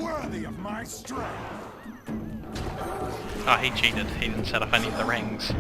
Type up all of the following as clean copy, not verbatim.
worthy of my strength. Oh, he cheated. He didn't set up any of the rings.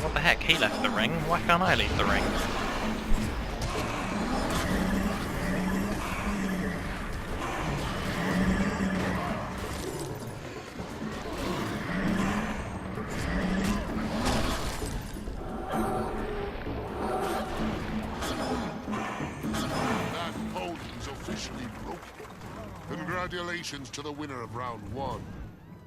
What the heck? He left the ring. Why can't I leave the ring? Congratulations to the winner of round 1,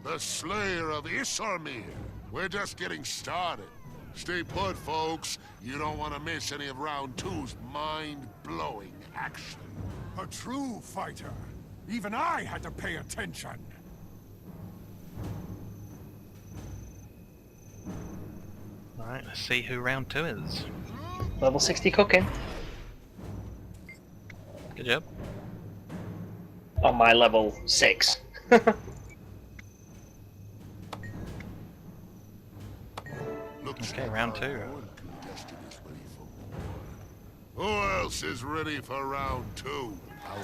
the Slayer of Isarmir. We're just getting started. Stay put, folks. You don't want to miss any of round 2's mind-blowing action. A true fighter. Even I had to pay attention. Alright, let's see who round 2 is. Level 60 cooking. Good job. On my level 6. Okay, round 2. Who else is ready for round 2? Our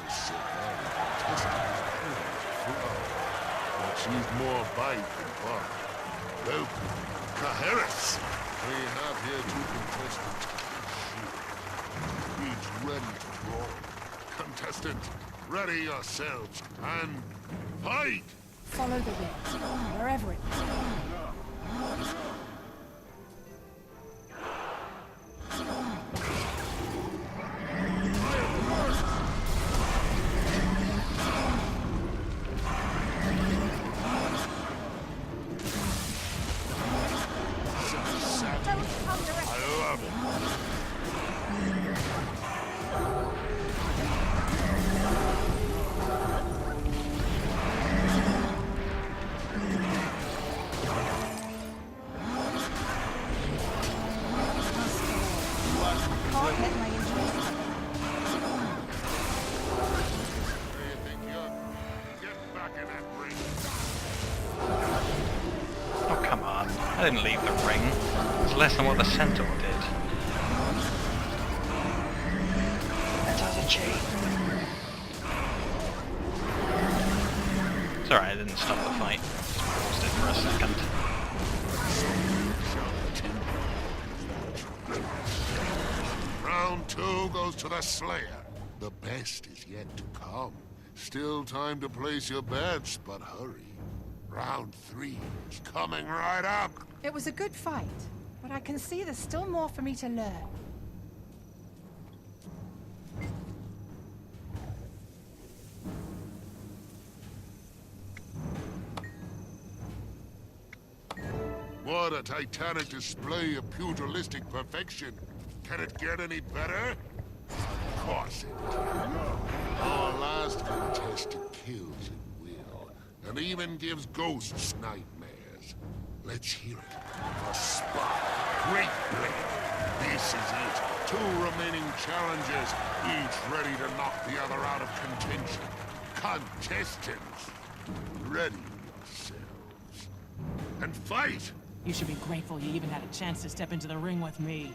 but she's more bite than bark. Welcome, Kaharis. We have here 2 contestants. Each ready to brawl. Contestant, ready yourselves and fight! Follow the wind, wherever it leads. Oh, come on. I didn't leave the ring. It's less than what the centaur did. That has a chain. It's alright, I didn't stop the fight. Just paused it for a second. Round 2 goes to the Slayer. The best is yet to come. Still time to place your bets, but hurry. Round 3 is coming right up. It was a good fight, but I can see there's still more for me to learn. What a titanic display of pugilistic perfection. Can it get any better? Of course it can. Our last contestant kills at will, and even gives ghosts nightmares. Let's hear it for Spot. Great Blade. This is it. 2 remaining challengers, each ready to knock the other out of contention. Contestants, ready yourselves. And fight! You should be grateful you even had a chance to step into the ring with me.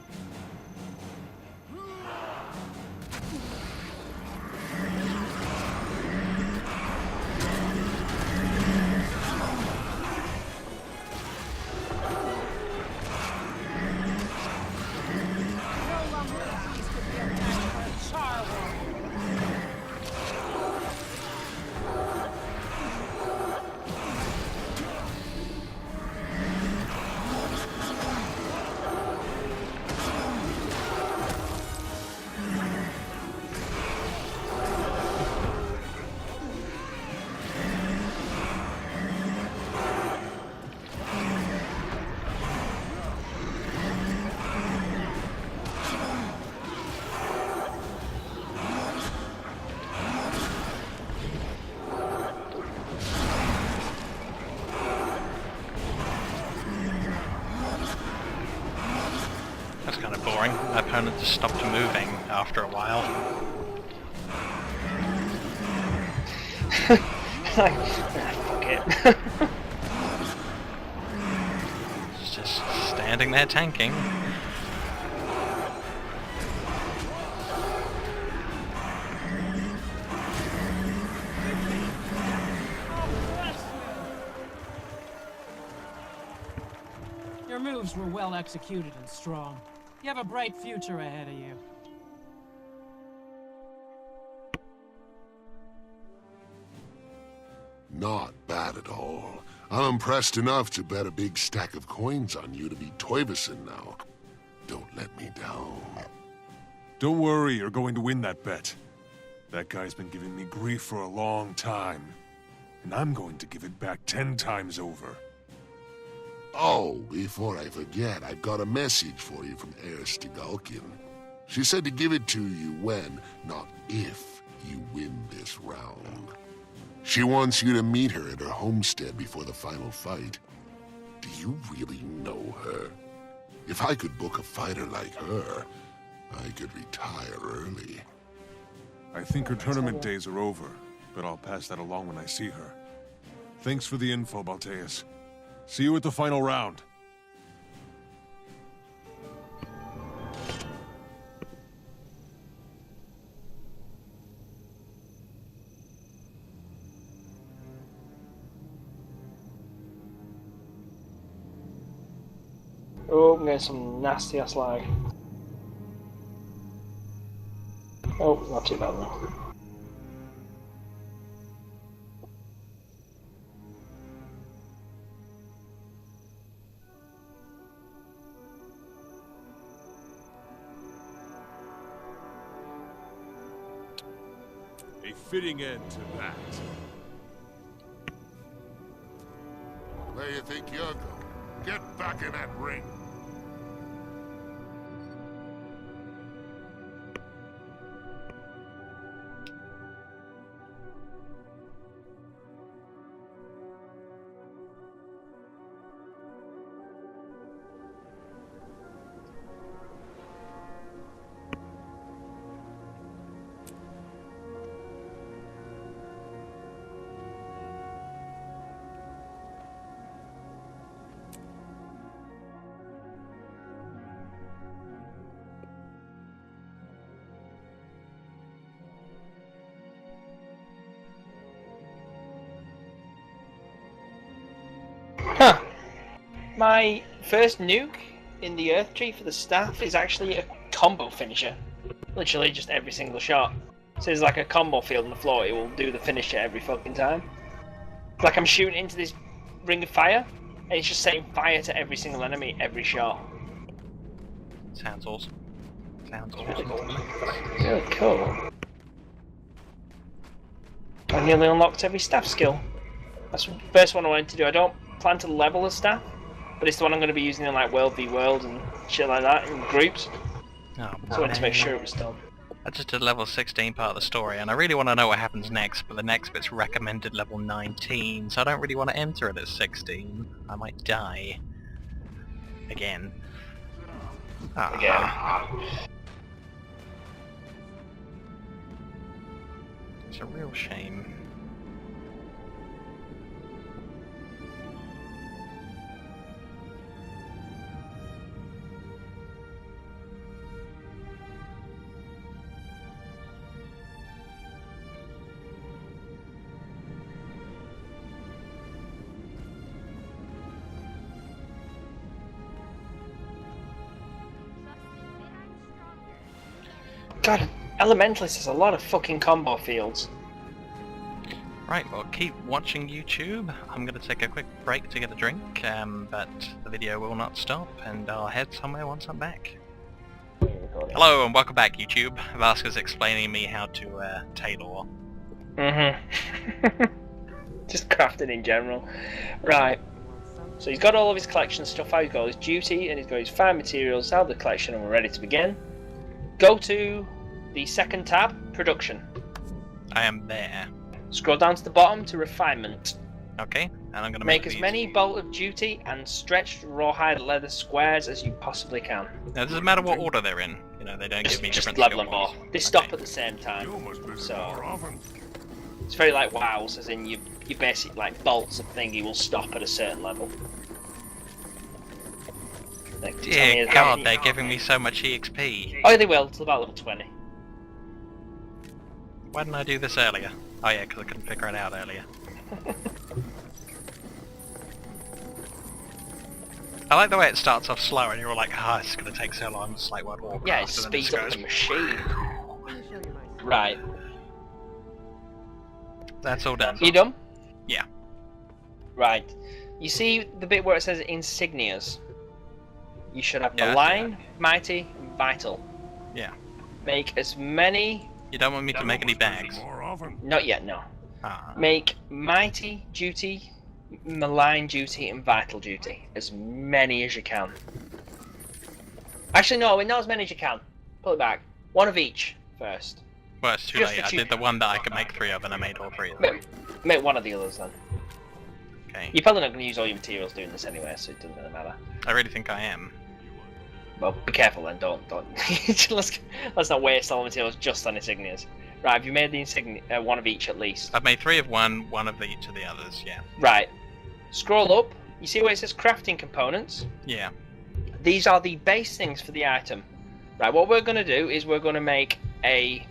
boring. My opponent just stopped moving after a while. Fuck it. It's just standing there tanking. Your moves were well executed and strong. You have a bright future ahead of you. Not bad at all. I'm impressed enough to bet a big stack of coins on you to be Toivoson now. Don't let me down. Don't worry, you're going to win that bet. That guy's been giving me grief for a long time. And I'm going to give it back 10 times over. Oh, before I forget, I've got a message for you from Heir Stigulkin. She said to give it to you when, not if, you win this round. She wants you to meet her at her homestead before the final fight. Do you really know her? If I could book a fighter like her, I could retire early. I think her tournament days are over, but I'll pass that along when I see her. Thanks for the info, Balteus. See you at the final round. Oh, I'm getting some nasty ass lag. Oh, not too bad though. A fitting end to that. Where you think you're going? Get back in that ring. Huh. My first nuke in the Earth Tree for the staff is actually a combo finisher. Literally just every single shot. So there's like a combo field on the floor, it will do the finisher every fucking time. It's like I'm shooting into this ring of fire, and it's just setting fire to every single enemy every shot. Sounds awesome. Sounds Really awesome. cool. Really cool. I nearly unlocked every staff skill. That's the first one I wanted to do. I don't plan to level a staff, but it's the one I'm going to be using in like World v World and shit like that in groups. Oh, So I wanted to make sure it was done. I just did level 16 part of the story, and I really want to know what happens next, but the next bit's recommended level 19, so I don't really want to enter it at 16. I might die. Again. Ah. Again. It's a real shame. God, Elementalist has a lot of fucking combo fields. Right, well, keep watching YouTube. I'm going to take a quick break to get a drink, but the video will not stop, and I'll head somewhere once I'm back. Hello, and welcome back, YouTube. Vasquez explaining me how to tailor. Just crafting in general. Right. So he's got all of his collection stuff out. He's got his duty, and he's got his fine materials out of the collection, and we're ready to begin. Go to the second tab, Production. I am there. Scroll down to the bottom to Refinement. Okay, And I'm gonna Make make as these... many Bolt of Duty and stretched rawhide leather squares as you possibly can. Now, it doesn't matter what order they're in. You know, they don't give me Just different level skill them all. points. They stop at the same time. You must visit So more often. it's very like WoWs, as in you basic like bolts of thingy will stop at a certain level. Like, tell me Dear how God, many- they're giving me so much EXP. Oh, they will till about level 20. Why didn't I do this earlier? Oh yeah, because I couldn't figure it out earlier. I like the way it starts off slow and you're all like, ah, it's going to take so long, just like World of Warcraft. Yeah, it and then speeds just up goes, the machine. Right. That's all done. You done? Yeah. Right. You see the bit where it says insignias? You should have Yeah, I see Malign, Mighty, and Vital. Yeah. Make as many... You don't want me to make any bags? More often. Not yet, no. Ah. Make Mighty Duty, Malign Duty, and Vital Duty. As many as you can. Actually, no, not as many as you can. Pull it back. One of each first. Well, it's too Just late. the I two- did the one that I could make 3 of and I made all 3 of them. Make one of the others then. Okay. You're probably not going to use all your materials doing this anyway, so it doesn't really matter. I really think I am. Well, be careful then, don't. let's not waste all the materials just on insignias. Right, have you made the insignia, one of each at least? I've made 3 of one of each of the others, yeah. Right. Scroll up, you see where it says crafting components? Yeah. These are the base things for the item. Right, what we're going to do is we're going to make a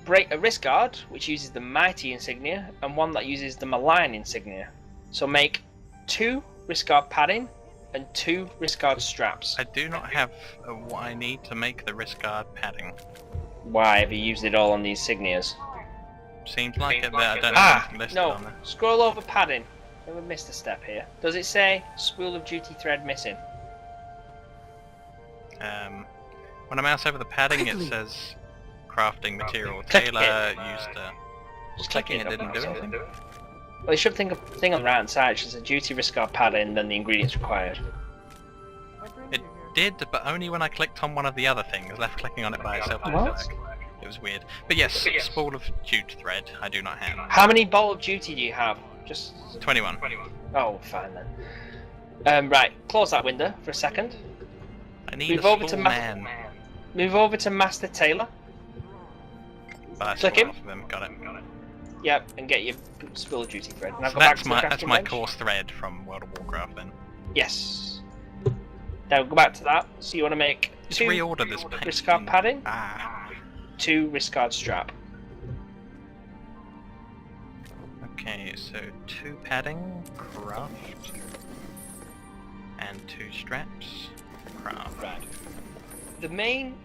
wrist guard, which uses the Mighty insignia, and one that uses the Malign insignia. So make 2 wrist guard padding and 2 wrist guard straps. I do not have what I need to make the wrist guard padding. Why have you used it all on the insignias? Seems like it, but I don't have anything listed no. on there. Scroll over padding. We missed a step here. Does it say spool of duty thread missing? When I mouse over the padding, it Quickly. says crafting material. Click Taylor it. used Just clicking it didn't do anything. Well, you should think of thing on the right hand side, which is a duty wrist guard padding, then the ingredients required. It did, but only when I clicked on one of the other things. Left clicking on it by itself didn't What? work. It was weird. But yes, spool of jute thread I do not have. How many bolt of duty do you have? Just 21. oh, fine then. Right, close that window for a second. I need Move a over to spool ma- man. Move over to Master Taylor. But I Click stole him. off of him. Got it. Yep, and get your spool of duty thread. Now So go back that's to my the that's crafting my bench. course thread from World of Warcraft then. Yes. Now go back to that. So you want to make Just 2 reorder this paint. wrist guard padding, Ah. 2 wrist guard strap. Okay, so 2 padding, craft, and 2 straps, craft. Right.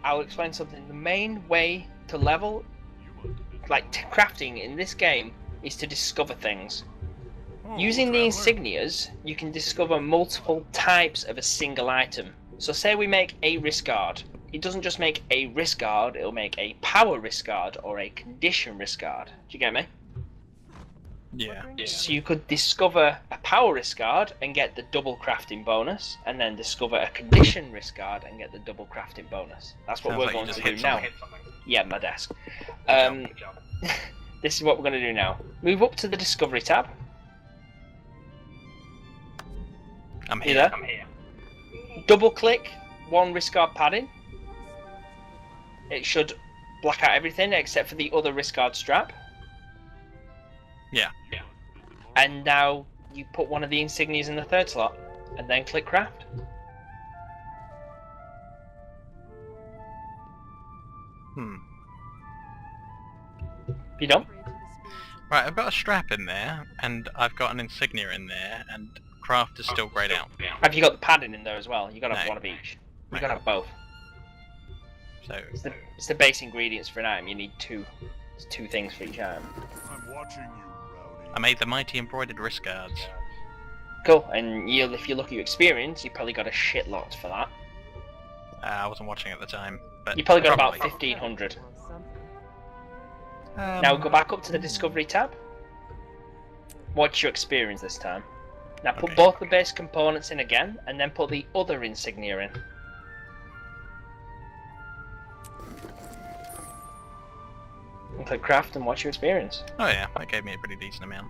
I'll explain something. The main way to level, like crafting in this game, is to discover things. Oh, Using the traveler. insignias, you can discover multiple types of a single item. So say we make a wrist guard. It doesn't just make a wrist guard, it'll make a power wrist guard or a condition wrist guard. Do you get me? Yeah. So you could discover a power wrist guard and get the double crafting bonus, and then discover a condition wrist guard and get the double crafting bonus. That's what Sounds we're like you going just to do hit now. something. Yeah, my desk. Good This is what we're going to do now. Move up to the discovery tab. I'm You here. there? Double click 1 wrist guard padding. It should black out everything except for the other wrist guard strap. Yeah. And now you put one of the insignias in the 3rd slot, and then click craft. You done? Right, I've got a strap in there, and I've got an insignia in there, and craft is still greyed out. Have you got the padding in there as well? You got to have No. one of each. You No. got to have both. So, It's the base ingredients for an item. You need 2. It's 2 things for each item. I'm watching you, Rowdy. I made the mighty embroidered wrist guards. Cool. And if you look at your experience, you probably got a shitload for that. I wasn't watching at the time, but You probably got about 1,500. Now go back up to the discovery tab. What's your experience this time? Now put Okay. both the base components in again, and then put the other insignia in. And click craft and watch your experience. Oh yeah, that gave me a pretty decent amount.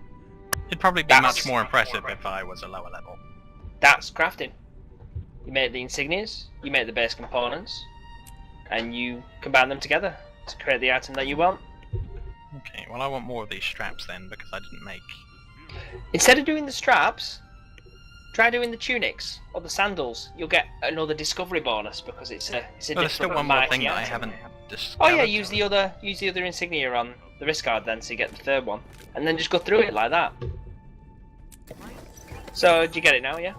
It'd probably be That's- much more impressive if I was a lower level. That's crafting. You make the insignias, you make the base components, and you combine them together to create the item that you want. Okay, well I want more of these straps then, because I didn't make... Instead of doing the straps, try doing the tunics or the sandals. You'll get another discovery bonus because it's a Well, different there's still one more mighty thing that I item. haven't discovered. Oh yeah, use the other insignia on the wrist guard then, so you get the third one, and then just go through it like that. So, do you get it now? Yeah.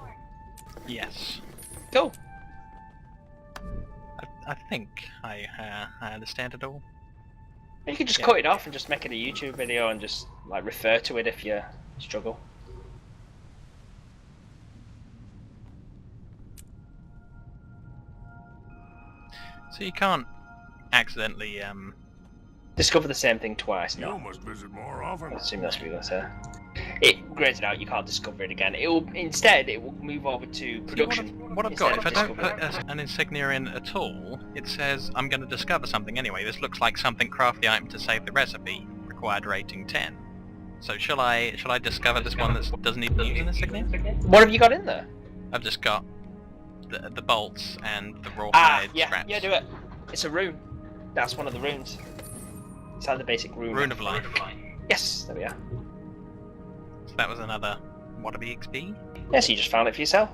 Yes. Cool. I think I understand it all. You can just Yeah. cut it off and just make it a YouTube video and just like refer to it if you struggle. So you can't accidentally Discover the same thing twice. You No, must visit more often. I assume that's what you're gonna say. It grades it out. You can't discover it again. It will instead. It will move over to production. What I've instead got, of if I don't discovery. put an insignia in at all, it says I'm going to discover something anyway. This looks like something craft the item to save the recipe, required rating 10. So shall I discover this one that doesn't even use an insignia? What have you got in there? I've just got the bolts and the raw Ah, hide yeah, scraps. yeah, do it. It's a rune. That's one of the runes. It's like the basic rune. Rune of life. Yes, there we are. So that was another Wallaby XP. Yes, you just found it for yourself.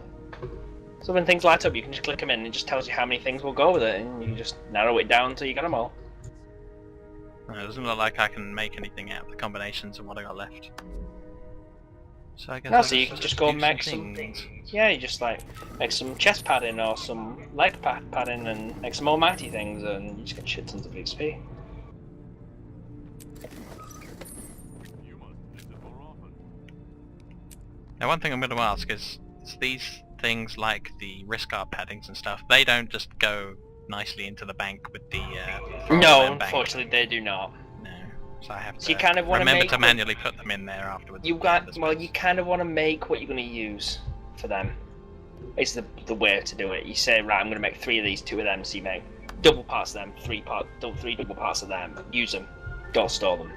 So when things light up, you can just click them in and it just tells you how many things will go with it, and you just narrow it down until you get them all. It doesn't look like I can make anything out of the combinations of what I got left. So I guess No, I'll so you can just go do and make some things. Yeah, you just like make some chest padding or some leg padding and make some almighty things, and you just get shit tons of XP. Now one thing I'm going to ask is these things like the wrist guard paddings and stuff, they don't just go nicely into the bank with the No, bank. unfortunately, they do not. No. So I have to So you kind of wanna remember make to them- manually put them in there afterwards. You got well. You kind of want to make what you're going to use for them. It's the way to do it. You say, right, I'm going to make 3 of these, 2 of them. So you make double parts of them, 3 double parts of them. Use them. Don't store them.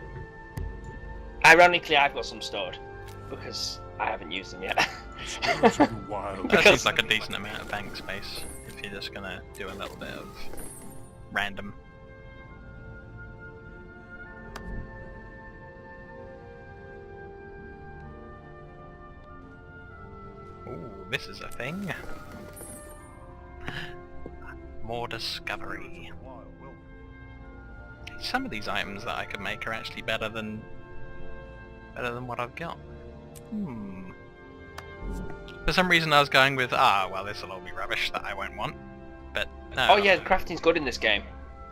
Ironically, I've got some stored because I haven't used them yet. Spirits of the wild. That because- seems like a decent amount of bank space if you're just going to do a little bit of random. Ooh, this is a thing. More discovery. Some of these items that I could make are actually better than what I've got. For some reason I was going with, well this'll all be rubbish that I won't want. But no. Oh yeah, crafting's good in this game.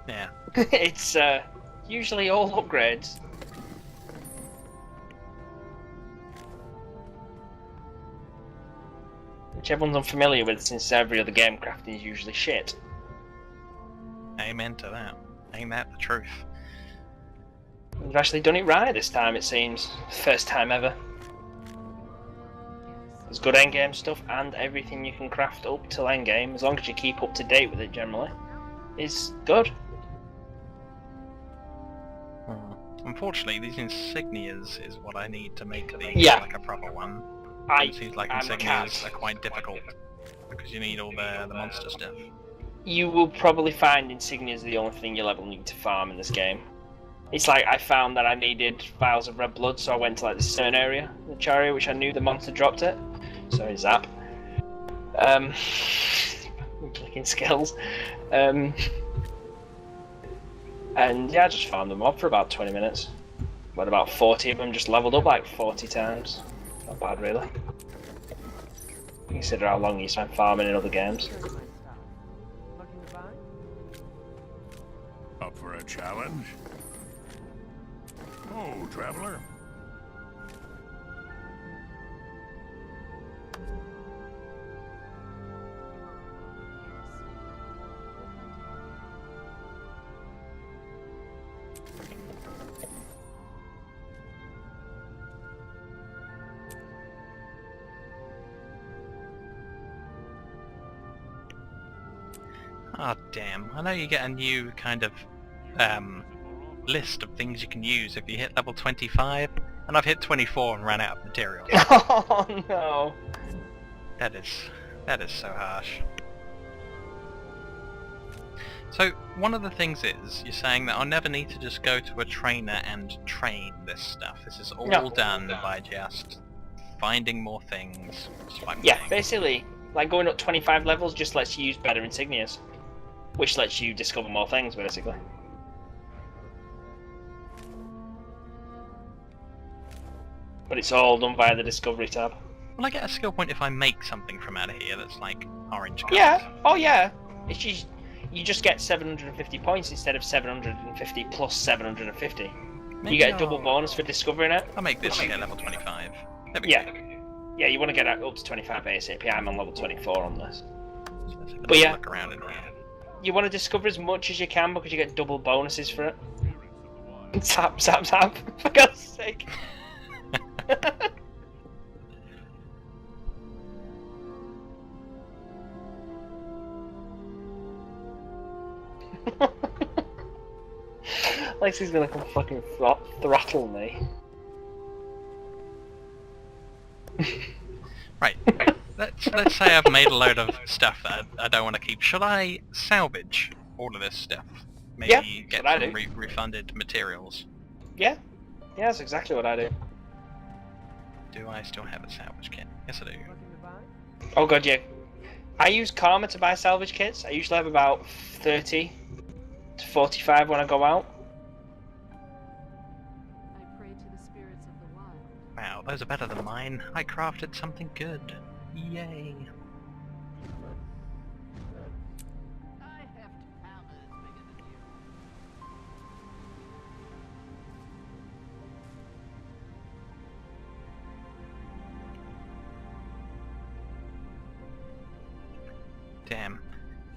Yeah. It's usually all upgrades. Which everyone's unfamiliar with, since every other game crafting is usually shit. Amen to that. Ain't that the truth? We've actually done it right this time, it seems. First time ever. There's good endgame stuff, and everything you can craft up till endgame, as long as you keep up to date with it generally, is good. Unfortunately, these insignias is what I need to make these Yeah. like a proper one. It It seems like I'm a cat. insignias are quite difficult because you need all the monster stuff. You will probably find insignias the only thing you'll ever need to farm in this game. It's like I found that I needed vials of red blood, so I went to like this certain area, the area which I knew the monster dropped it. Sorry, Zap. Clicking skills. And yeah, I just farmed them up for about 20 minutes. But about 40 of them just leveled up like 40 times. Not bad, really. Consider how long you spend farming in other games. Up for a challenge? Oh, traveler. Oh damn, I know you get a new kind of list of things you can use if you hit level 25. And I've hit 24 and ran out of material. Oh no. That is so harsh. So, one of the things is, you're saying that I'll never need to just go to a trainer and train this stuff. This is all done by just finding more things. Yeah, basically, like going up 25 levels just lets you use better insignias, which lets you discover more things, basically. But it's all done via the Discovery tab. Will I get a skill point if I make something from out of here that's like orange colored? Yeah, oh yeah. It's just, you just get 750 points instead of 750 plus 750. Maybe You get a double bonus for discovering it. I'll make this level 25. There we Yeah. go. Yeah, you want to get up to 25 ASAP. I'm on level 24 on this. So let's have a But yeah. look around in here. You want to discover as much as you can because you get double bonuses for it. Zap, zap, zap. For God's sake. Lexi's gonna come fucking throttle me. Right. Let's say I've made a load of stuff that I don't want to keep. Should I salvage all of this stuff? Maybe Yeah, get that's what I some refunded materials. Yeah. Yeah, that's exactly what I do. Do I still have a salvage kit? Yes, I do. Oh god, yeah. I use Karma to buy salvage kits. I usually have about 30 to 45 when I go out. I pray to the spirits of the wild. Wow, those are better than mine. I crafted something good. Yay. I have two hammers bigger than you. Damn.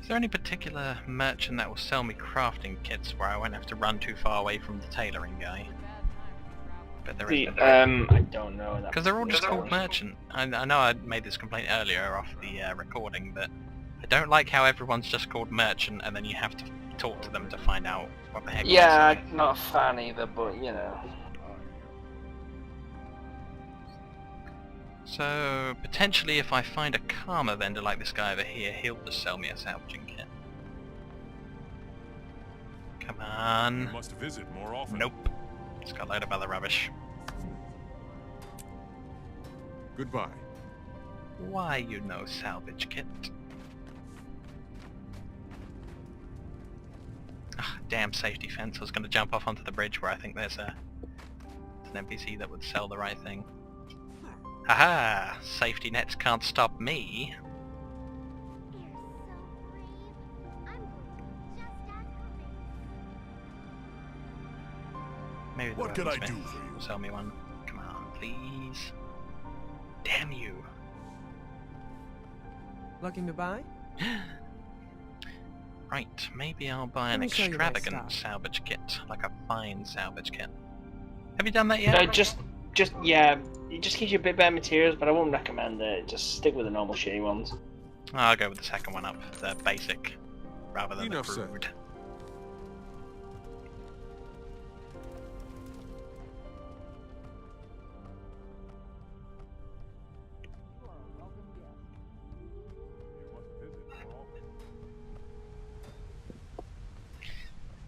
Is there any particular merchant that will sell me crafting kits where I won't have to run too far away from the tailoring guy? But there isn't. I don't know. Because they're all just called merchant. I know I made this complaint earlier off the recording, but I don't like how everyone's just called merchant and then you have to talk to them to find out what the heck. Yeah, it is. I'm not a fan either, but you know. So potentially, if I find a karma vendor like this guy over here, he'll just sell me a salvaging kit. Come on. You must visit more often. Nope. It's got a load of other rubbish. Goodbye. Why you no salvage kit? Ah, damn safety fence. I was going to jump off onto the bridge where I think there's an NPC that would sell the right thing. Haha! Safety nets can't stop me. Maybe What can I do for you? will sell me one. Come on, please. Damn you. Looking to buy? Right, maybe I'll buy an Let me show you my extravagant stuff. salvage kit, like a fine salvage kit. Have you done that yet? Yeah, it just gives you a bit better materials, but I wouldn't recommend it. Just stick with the normal shitty ones. I'll go with the second one up, the basic, rather than Enough the said. crude.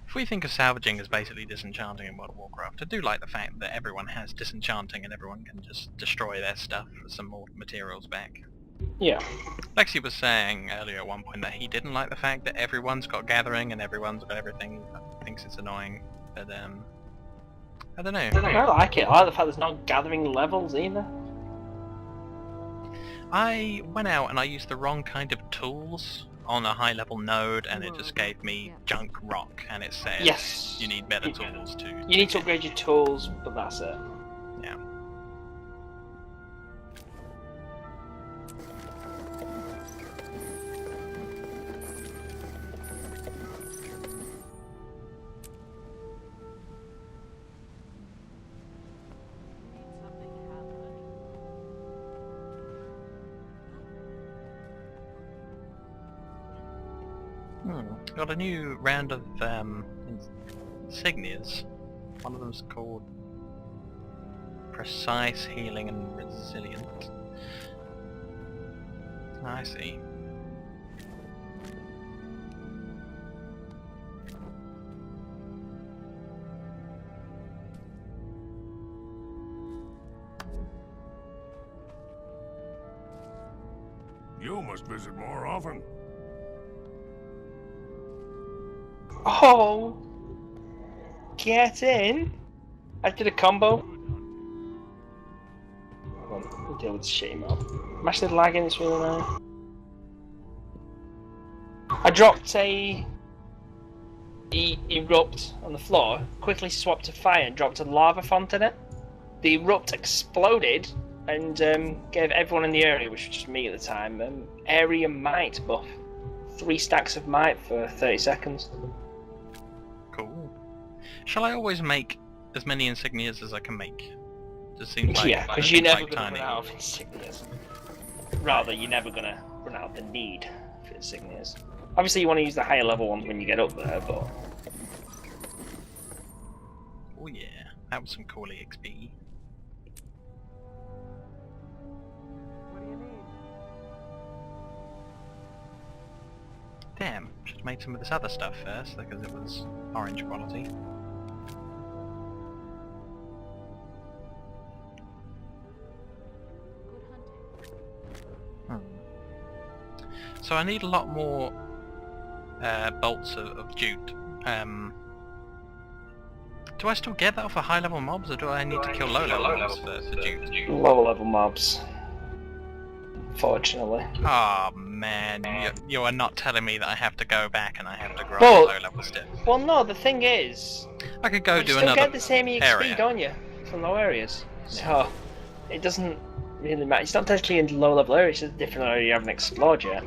If we think of salvaging as basically disenchanting in World of Warcraft, I do like the fact that everyone has disenchanting and everyone can just destroy their stuff for some more materials back. Yeah. Lexi was saying earlier at one point that he didn't like the fact that everyone's got gathering and everyone's got everything, thinks it's annoying, but I don't know. I like it. I like the fact there's no gathering levels either. I went out and I used the wrong kind of tools on a high level node and it just gave me junk rock and it said Yes. you need better tools to... You need to upgrade your tools, but that's it. Yeah. Got a new round of insignias. One of them's called precise, healing, and resilient. I see. You must visit more often. Oh! Get in! I did a combo. Hold on, we'll deal with this shitty mob. I'm actually lagging, it's really now. I dropped a erupt on the floor, quickly swapped to fire and dropped a lava font in it. The erupt exploded and gave everyone in the area, which was just me at the time, area might buff. 3 stacks of might for 30 seconds. Cool. Shall I always make as many insignias as I can make? Just seems like Yeah, because you're never like going to run out of insignias. Rather, you're never going to run out of the need for insignias. Obviously, you want to use the higher level ones when you get up there, but... Oh yeah, that was some cool EXP. Damn, should have made some of this other stuff first, because it was orange quality. So I need a lot more bolts of jute. Do I still get that off of high level mobs, or do I need to kill low level mobs for jute? Lower level mobs. Unfortunately. Oh man, you are not telling me that I have to go back and I have to grind Well, low level stuff. Well, no, the thing is... I could go you do still another get the same EXP, area. don't you? From low areas. So, it doesn't really matter. It's not technically in low level areas, it's just a different area you haven't explored yet.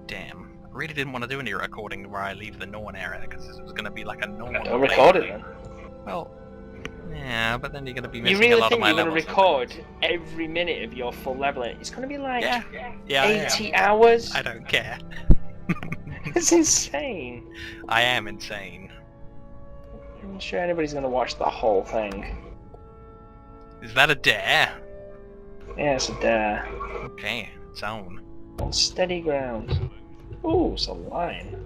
Damn. I really didn't want to do any recording where I leave the Norn area, because it was going to be like a Norn. Don't record it then. Well, yeah, but then you're going to be You missing really a lot of think my you're going to levels. record every minute of your full leveling? It's going to be like Yeah, 80 hours? I don't care. It's insane. I am insane. I'm not sure anybody's going to watch the whole thing. Is that a dare? Yeah, it's a dare. Okay, it's on. On steady ground. Ooh, it's a line.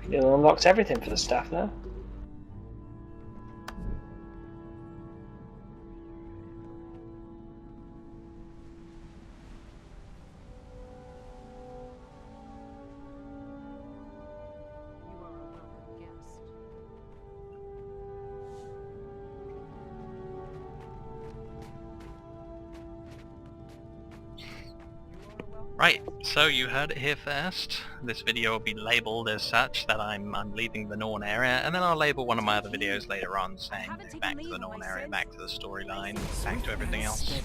It unlocks everything for the staff now. Right, so you heard it here first. This video will be labelled as such, that I'm leaving the Norn area, and then I'll label one of my other videos later on saying back to the Norn area, back to the storyline, back to everything else.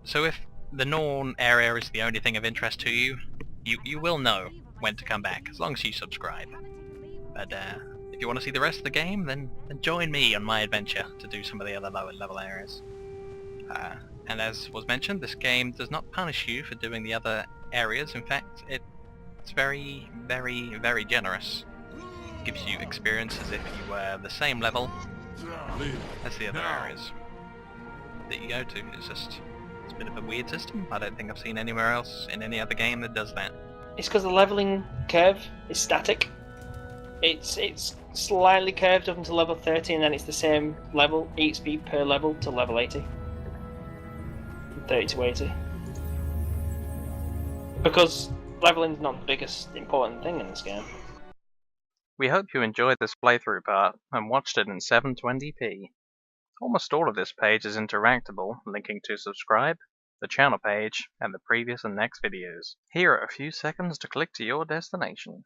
So if the Norn area is the only thing of interest to you, you will know when to come back, as long as you subscribe. But if you want to see the rest of the game, then join me on my adventure to do some of the other lower level areas. And as was mentioned, this game does not punish you for doing the other areas. In fact, it's very, very, very generous. It gives you experience as if you were the same level as the other areas that you go to. It's a bit of a weird system. I don't think I've seen anywhere else in any other game that does that. It's because the leveling curve is static. It's slightly curved up until level 30, and then it's the same level, EXP per level to level 80. 30 to 80. Because leveling's not the biggest important thing in this game. We hope you enjoyed this playthrough part and watched it in 720p. Almost all of this page is interactable, linking to subscribe, the channel page, and the previous and next videos. Here are a few seconds to click to your destination.